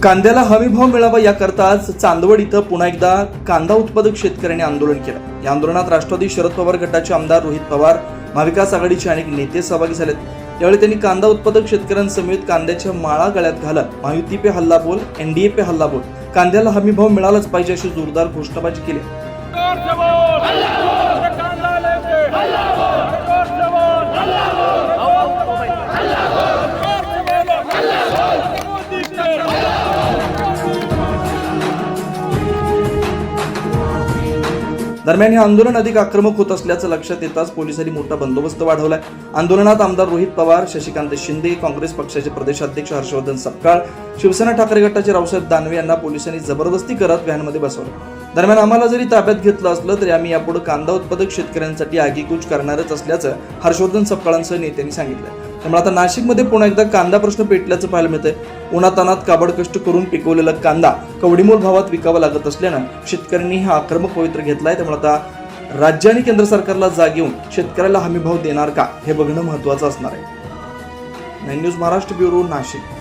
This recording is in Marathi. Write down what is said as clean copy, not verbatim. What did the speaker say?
कांद्याला हमीभाव मिळावा याकरता आज चांदवड इथं पुन्हा एकदा कांदा उत्पादक शेतकऱ्यांनी आंदोलन केलं। या आंदोलनात राष्ट्रवादी शरद पवार गटाचे आमदार रोहित पवार, महाविकास आघाडीचे अनेक नेते सहभागी झालेत। यावेळी त्यांनी कांदा उत्पादक शेतकऱ्यांसमेत कांद्याच्या माळा गळ्यात घालत महायुती पे हल्ला बोल, एनडीए पे हल्ला बोल, कांद्याला हमीभाव मिळालाच पाहिजे अशी जोरदार घोषणाबाजी केली। दरम्यान हे आंदोलन अधिक आक्रमक होत असल्याचं लक्षात येताच पोलिसांनी मोठा बंदोबस्त वाढवलाय। आंदोलनात आमदार रोहित पवार, शशिकांत शिंदे, काँग्रेस पक्षाचे प्रदेशाध्यक्ष हर्षवर्धन सपकाळ, शिवसेना ठाकरे गटाचे रावसाहेब दानवे यांना पोलिसांनी जबरदस्ती करत व्हॅनमध्ये बसवलं। दरम्यान आम्हाला जरी ताब्यात घेतलं असलं तरी आम्ही यापुढे कांदा उत्पादक शेतकऱ्यांसाठी आगीकूच करणारच असल्याचं हर्षवर्धन सपकाळांसह नेत्यांनी सांगितलं। त्यामुळे आता नाशिकमध्ये पुन्हा एकदा कांदा प्रश्न पेटल्याचं पाहायला मिळतंय। उन्हातानात काबड कष्ट करून पिकवलेला कांदा कवडीमोल भावात विकावा लागत असल्यानं शेतकऱ्यांनी हा आक्रमक पवित्र घेतलाय। त्यामुळे आता राज्य आणि केंद्र सरकारला जाग येऊन शेतकऱ्याला हमीभाव देणार का हे बघणं महत्त्वाचं असणार आहे। 9 न्यूज महाराष्ट्र ब्युरो, नाशिक।